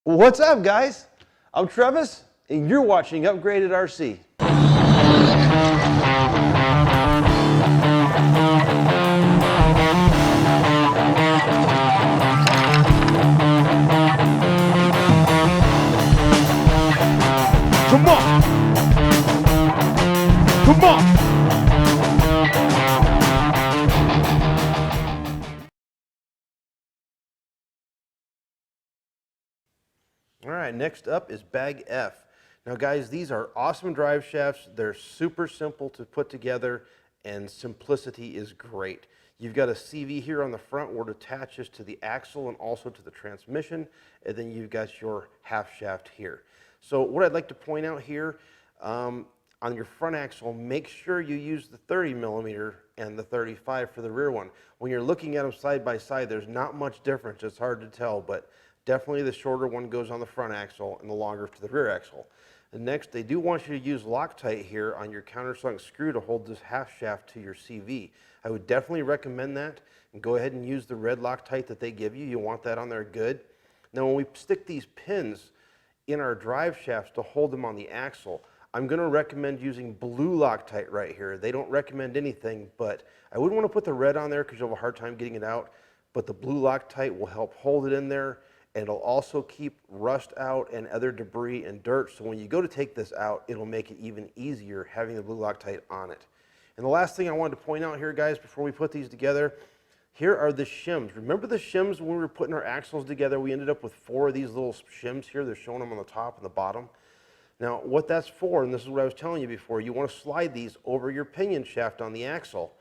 What's up, guys? I'm Travis, and you're watching Upgraded RC. Come on! Come on! All right, next up is Bag F. Now guys, these are awesome drive shafts. They're super simple to put together and simplicity is great. You've got a CV here on the front where it attaches to the axle and also to the transmission, and then you've got your half shaft here. So what I'd like to point out here, on your front axle, make sure you use the 30 millimeter and the 35 for the rear one. When you're looking at them side by side, there's not much difference. It's hard to tell, but definitely the shorter one goes on the front axle and the longer to the rear axle. And next, they do want you to use Loctite here on your countersunk screw to hold this half shaft to your CV. I would definitely recommend that, and go ahead and use the red Loctite that they give you. You want that on there good. Now when we stick these pins in our drive shafts to hold them on the axle, I'm going to recommend using blue Loctite right here. They don't recommend anything, but I wouldn't want to put the red on there because you'll have a hard time getting it out, but the blue Loctite will help hold it in there. And it'll also keep rust out and other debris and dirt, so when you go to take this out, it'll make it even easier having the blue Loctite on it. And the last thing I wanted to point out here, guys, before we put these together, here are the shims. Remember the shims when we were putting our axles together? We ended up with 4 of these little shims here. They're showing them on the top and the bottom. Now, what that's for, and this is what I was telling you before, you want to slide these over your pinion shaft on the axle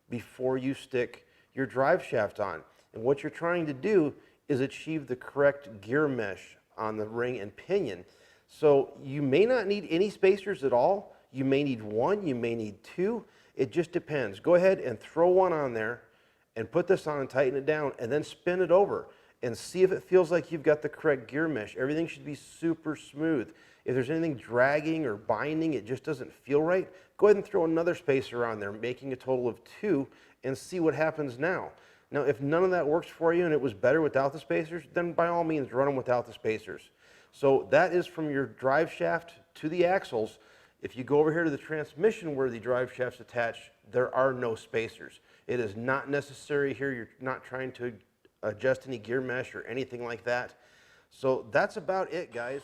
before you stick your drive shaft on. And what you're trying to do is achieve the correct gear mesh on the ring and pinion. So you may not need any spacers at all. You may need 1, you may need 2. It just depends. Go ahead and throw one on there and put this on and tighten it down and then spin it over and see if it feels like you've got the correct gear mesh. Everything should be super smooth. If there's anything dragging or binding, it just doesn't feel right, go ahead and throw another spacer on there, making a total of 2, and see what happens now. Now, if none of that works for you and it was better without the spacers, then by all means run them without the spacers. So that is from your drive shaft to the axles. If you go over here to the transmission where the drive shafts attach, there are no spacers. It is not necessary here. You're not trying to adjust any gear mesh or anything like that. So that's about it, guys.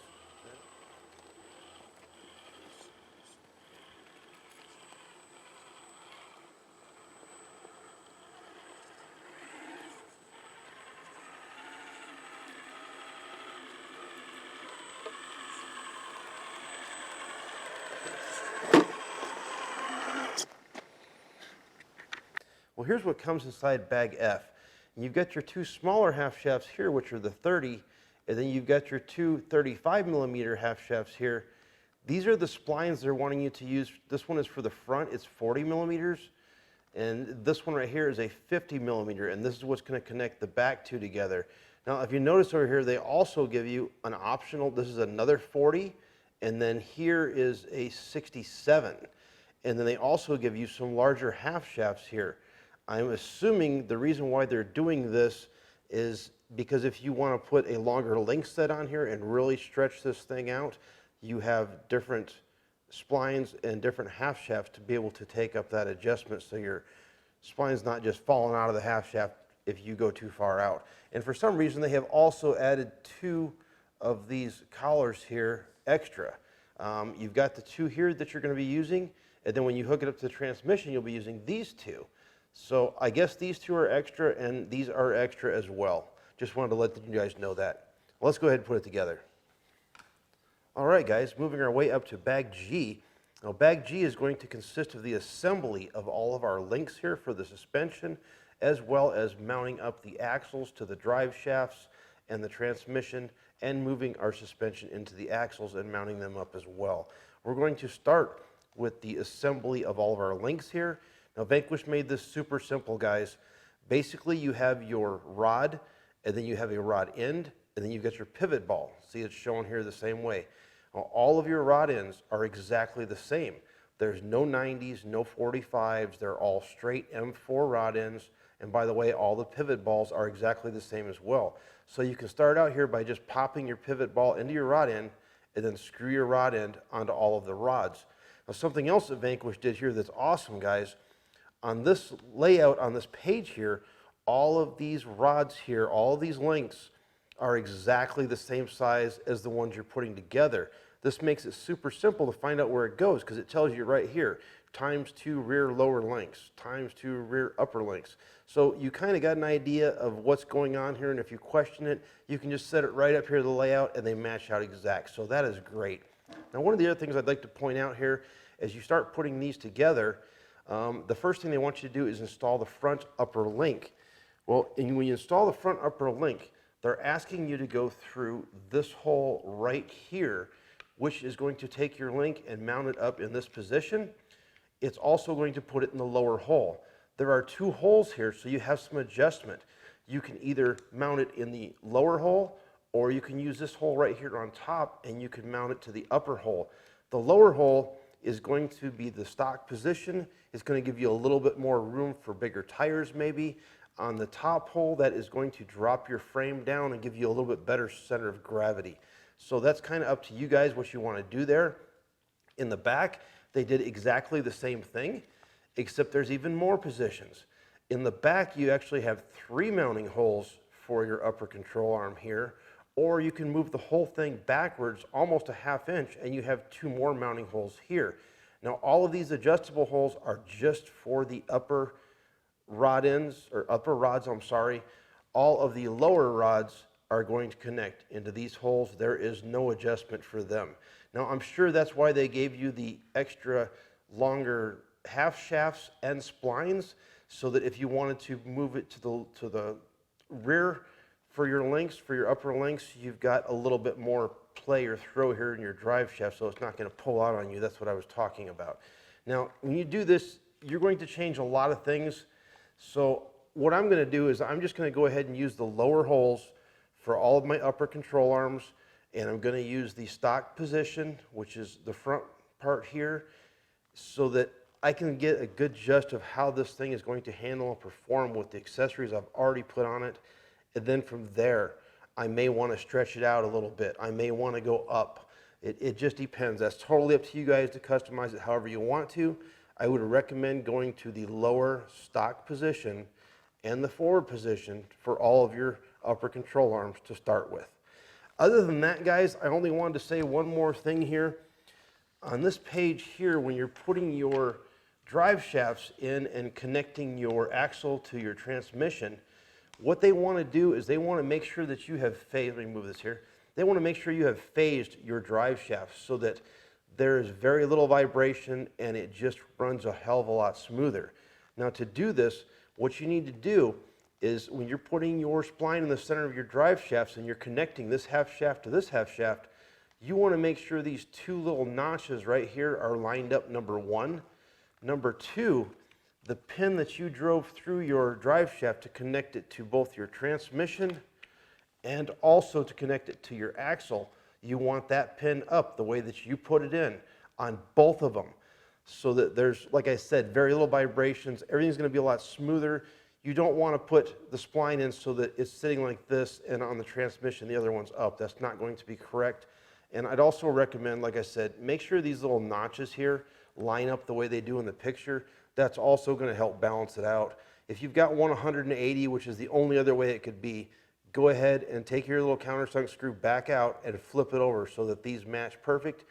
Well, here's what comes inside Bag F. And you've got your 2 smaller half shafts here, which are the 30, and then you've got your 2 35 millimeter half shafts here. These are the splines they're wanting you to use. This one is for the front, it's 40 millimeters, and this one right here is a 50 millimeter, and this is what's going to connect the back 2 together. Now, if you notice over here, they also give you an optional, this is another 40, and then here is a 67. And then they also give you some larger half shafts here. I'm assuming the reason why they're doing this is because if you want to put a longer link set on here and really stretch this thing out, you have different splines and different half shafts to be able to take up that adjustment so your spline's not just falling out of the half shaft if you go too far out. And for some reason, they have also added 2 of these collars here extra. You've got the 2 here that you're going to be using, and then when you hook it up to the transmission, you'll be using these 2. So I guess these 2 are extra and these are extra as well. Just wanted to let you guys know that. Well, let's go ahead and put it together. All right, guys, moving our way up to Bag G. Now, Bag G is going to consist of the assembly of all of our links here for the suspension, as well as mounting up the axles to the drive shafts and the transmission, and moving our suspension into the axles and mounting them up as well. We're going to start with the assembly of all of our links here. Now, Vanquish made this super simple, guys. Basically, you have your rod, and then you have a rod end, and then you've got your pivot ball. See, it's shown here the same way. Now, all of your rod ends are exactly the same. There's no 90s, no 45s. They're all straight M4 rod ends, And by the way, all the pivot balls are exactly the same as well. So you can start out here by just popping your pivot ball into your rod end and then screw your rod end onto all of the rods. Now something else that Vanquish did here that's awesome, guys, on this layout on this page here, all of these rods here, all of these links are exactly the same size as the ones you're putting together. This makes it super simple to find out where it goes because it tells you right here, ×2 rear lower links, ×2 rear upper links. So you kind of got an idea of what's going on here, and if you question it, you can just set it right up here to the layout and they match out exact. So that is great. Now one of the other things I'd like to point out here, as you start putting these together, the first thing they want you to do is install the front upper link. Well, and when you install the front upper link, they're asking you to go through this hole right here, which is going to take your link and mount it up in this position. It's also going to put it in the lower hole. There are two holes here, so you have some adjustment. You can either mount it in the lower hole, or you can use this hole right here on top, and you can mount it to the upper hole. The lower hole is going to be the stock position. It's going to give you a little bit more room for bigger tires maybe. On the top hole, that is going to drop your frame down and give you a little bit better center of gravity. So that's kind of up to you guys what you want to do there. In the back, they did exactly the same thing, except there's even more positions. In the back, you actually have 3 mounting holes for your upper control arm here, or you can move the whole thing backwards almost a ½ inch and you have 2 more mounting holes here. Now all of these adjustable holes are just for the upper rod ends, or upper rods, I'm sorry. All of the lower rods are going to connect into these holes. There is no adjustment for them. Now I'm sure that's why they gave you the extra longer half shafts and splines, so that if you wanted to move it to the rear for your links, for your upper links, you've got a little bit more play or throw here in your drive shaft, so it's not going to pull out on you. That's what I was talking about. Now when you do this, you're going to change a lot of things. So what I'm going to do is I'm just going to go ahead and use the lower holes for all of my upper control arms, and I'm going to use the stock position, which is the front part here, so that I can get a good gist of how this thing is going to handle and perform with the accessories I've already put on it. And then from there, I may want to stretch it out a little bit. I may want to go up. It just depends. That's totally up to you guys to customize it however you want to. I would recommend going to the lower stock position and the forward position for all of your upper control arms to start with. Other than that, guys, I only wanted to say one more thing here. On this page here, when you're putting your drive shafts in and connecting your axle to your transmission, what they want to do is they want to make sure that you have phased, let me move this here, they want to make sure you have phased your drive shafts so that there is very little vibration and it just runs a hell of a lot smoother. Now to do this, what you need to do is when you're putting your spline in the center of your drive shafts and you're connecting this half shaft to this half shaft, you want to make sure these 2 little notches right here are lined up, number 1. Number 2, the pin that you drove through your drive shaft to connect it to both your transmission and also to connect it to your axle, you want that pin up the way that you put it in on both of them, so that there's, like I said, very little vibrations. Everything's going to be a lot smoother. You don't want to put the spline in so that it's sitting like this and on the transmission the other one's up. That's not going to be correct. And I'd also recommend, like I said, make sure these little notches here line up the way they do in the picture. That's also going to help balance it out. If you've got one 180, which is the only other way it could be, go ahead and take your little countersunk screw back out and flip it over so that these match perfect.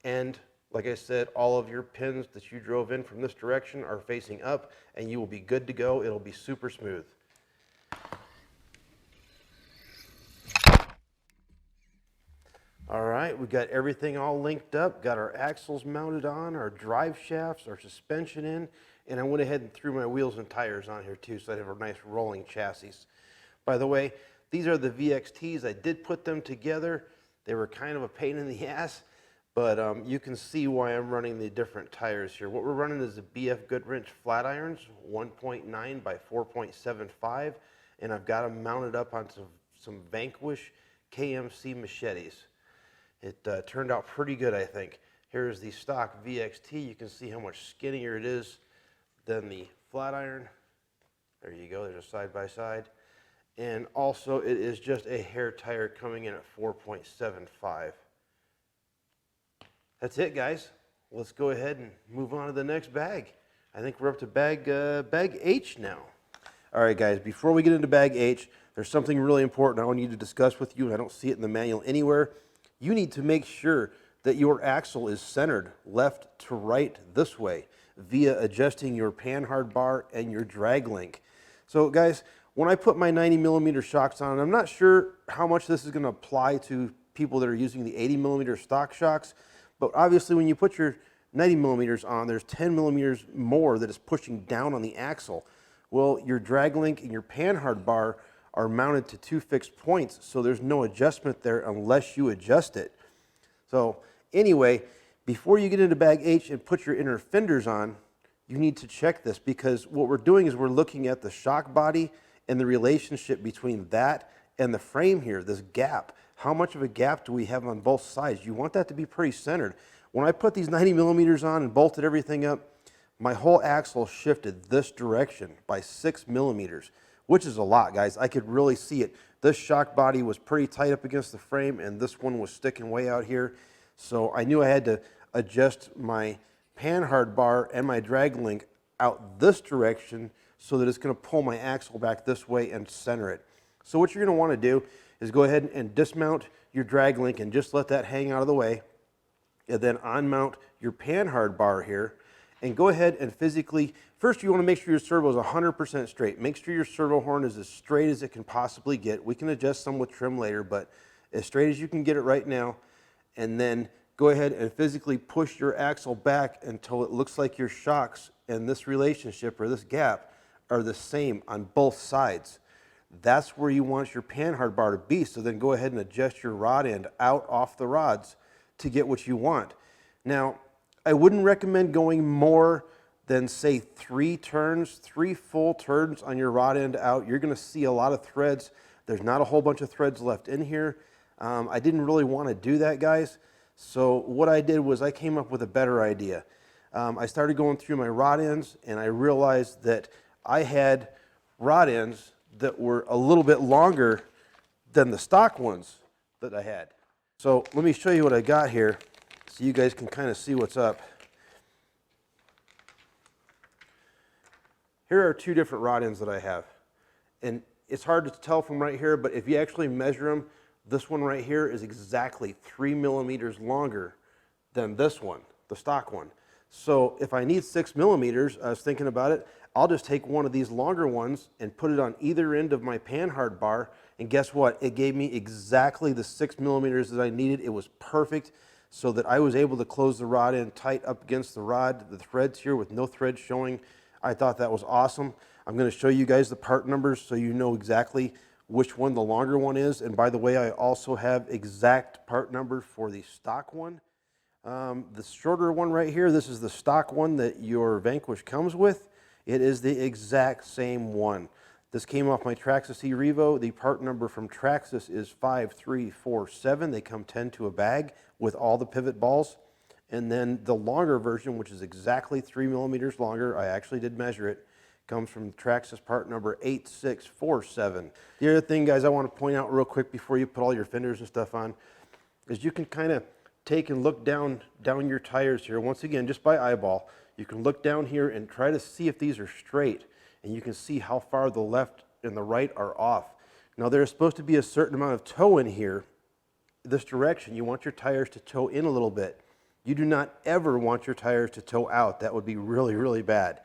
And like I said, all of your pins that you drove in from this direction are facing up, and you will be good to go. It'll be super smooth. All right, we got everything all linked up, got our axles mounted on, our drive shafts, our suspension in, and I went ahead and threw my wheels and tires on here too, so I have a nice rolling chassis. By the way, these are the VXTs. I did put them together. They were kind of a pain in the ass, but you can see why I'm running the different tires here. What we're running is the BF Goodwrench flat irons, 1.9 by 4.75, and I've got them mounted up on some Vanquish KMC machetes. It turned out pretty good, I think. Here's the stock VXT. You can see how much skinnier it is than the flat iron. There you go, there's a side by side. And also it is just a hair tire coming in at 4.75. That's it, guys. Let's go ahead and move on to the next bag. I think we're up to bag H now. All right, guys, before we get into bag H, there's something really important I want you to discuss with you, and I don't see it in the manual anywhere. You need to make sure that your axle is centered left to right this way via adjusting your panhard bar and your drag link. So guys, when I put my 90mm shocks on, I'm not sure how much this is going to apply to people that are using the 80mm stock shocks, but obviously when you put your 90mm on, there's 10mm more that is pushing down on the axle. Well, your drag link and your panhard bar are mounted to two fixed points, so there's no adjustment there unless you adjust it. So anyway, before you get into bag H and put your inner fenders on, you need to check this, because what we're doing is we're looking at the shock body and the relationship between that and the frame here, this gap. How much of a gap do we have on both sides? You want that to be pretty centered. When I put these 90mm on and bolted everything up, my whole axle shifted this direction by 6mm, which is a lot, guys. I could really see it. This shock body was pretty tight up against the frame, and this one was sticking way out here. So I knew I had to adjust my panhard bar and my drag link out this direction so that it's going to pull my axle back this way and center it. So what you're going to want to do is go ahead and dismount your drag link and just let that hang out of the way, and then unmount your panhard bar here, and go ahead and physically, first you want to make sure your servo is 100% straight. Make sure your servo horn is as straight as it can possibly get. We can adjust some with trim later, but as straight as you can get it right now. And then go ahead and physically push your axle back until it looks like your shocks and this relationship or this gap are the same on both sides. That's where you want your panhard bar to be. So then go ahead and adjust your rod end out off the rods to get what you want. Now, I wouldn't recommend going more than, say, 3 full turns on your rod end out. You're going to see a lot of threads. There's not a whole bunch of threads left in here. I didn't really want to do that, guys. So what I did was I came up with a better idea. I started going through my rod ends, and I realized that I had rod ends that were a little bit longer than the stock ones that I had. So let me show you what I got here so you guys can kind of see what's up. Here are 2 different rod ends that I have. And it's hard to tell from right here, but if you actually measure them, this one right here is exactly 3mm longer than this one, the stock one. So if I need 6mm, I was thinking about it, I'll just take one of these longer ones and put it on either end of my panhard bar, and guess what? It gave me exactly the 6mm that I needed. It was perfect, so that I was able to close the rod end tight up against the rod, the threads here with no threads showing. I thought that was awesome. I'm going to show you guys the part numbers so you know exactly which one the longer one is. And by the way, I also have exact part numbers for the stock one. The shorter one right here, this is the stock one that your Vanquish comes with. It is the exact same one. This came off my Traxxas E-Revo. The part number from Traxxas is 5347. They come 10 to a bag with all the pivot balls. And then the longer version, which is exactly 3mm longer, I actually did measure it, comes from Traxxas part number 8647. The other thing, guys, I want to point out real quick before you put all your fenders and stuff on, is you can kind of take and look down your tires here. Once again, just by eyeball, you can look down here and try to see if these are straight, and you can see how far the left and the right are off. Now, there's supposed to be a certain amount of toe in here, this direction. You want your tires to toe in a little bit. You do not ever want your tires to toe out. That would be really, really bad.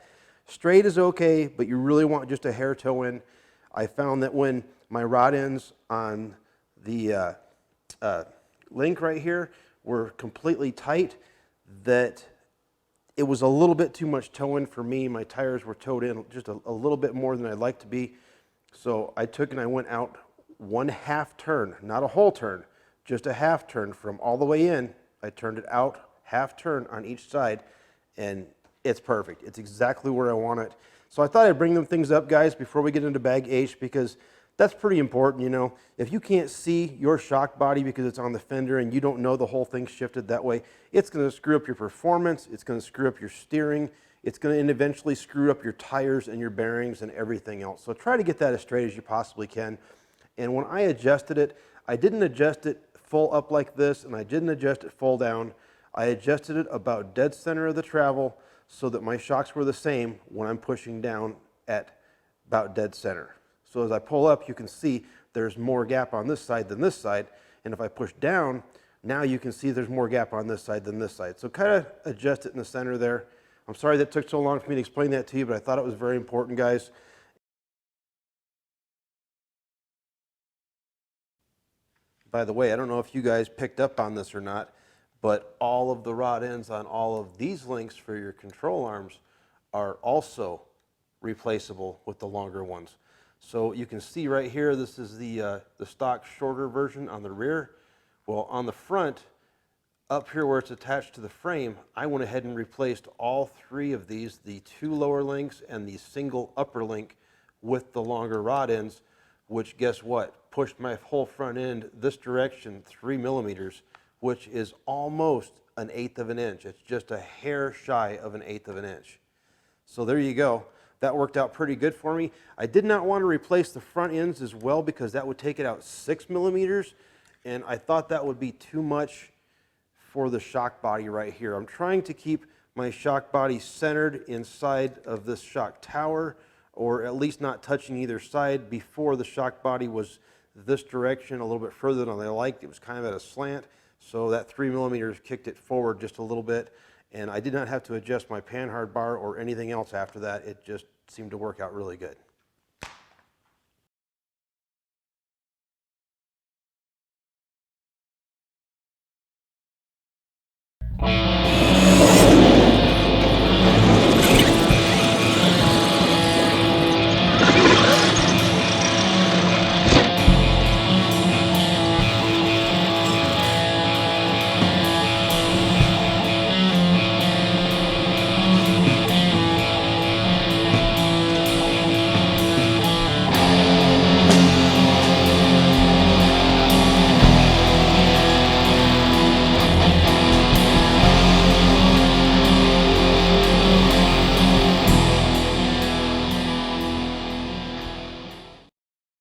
Straight is okay, but you really want just a hair toe in. I found that when my rod ends on the link right here were completely tight, that it was a little bit too much toe in for me. My tires were towed in just a little bit more than I'd like to be. So I took and I went out 1/2 turn, not a whole turn, just a 1/2 turn from all the way in. I turned it out 1/2 turn on each side, and it's perfect. It's exactly where I want it. So I thought I'd bring them things up, guys, before we get into bag H, because that's pretty important, you know. If you can't see your shock body because it's on the fender and you don't know the whole thing shifted that way, it's going to screw up your performance. It's going to screw up your steering. it's going to eventually screw up your tires and your bearings and everything else. So try to get that as straight as you possibly can. And when I adjusted it, I didn't adjust it full up like this, and I didn't adjust it full down. I adjusted it about dead center of the travel so that my shocks were the same when I'm pushing down at about dead center. So as I pull up, you can see there's more gap on this side than this side. And if I push down, now you can see there's more gap on this side than this side. So kind of adjust it in the center there. I'm sorry that took so long for me to explain that to you, but I thought it was very important, guys. By the way, I don't know if you guys picked up on this or not, but all of the rod ends on all of these links for your control arms are also replaceable with the longer ones. So you can see right here, this is the stock shorter version on the rear. Well, on the front, up here where it's attached to the frame, I went ahead and replaced all three of these, the two lower links and the single upper link with the longer rod ends, which guess what? Pushed my whole front end this direction 3 millimeters, which is almost 1/8 of an inch. It's just a hair shy of 1/8 of an inch. So there you go. That worked out pretty good for me. I did not want to replace the front ends as well because that would take it out 6 millimeters, and I thought that would be too much for the shock body right here. I'm trying to keep my shock body centered inside of this shock tower, or at least not touching either side. Before, the shock body was this direction, a little bit further than I liked. It was kind of at a slant, so that 3 millimeters kicked it forward just a little bit, and I did not have to adjust my panhard bar or anything else after that. It just seemed to work out really good.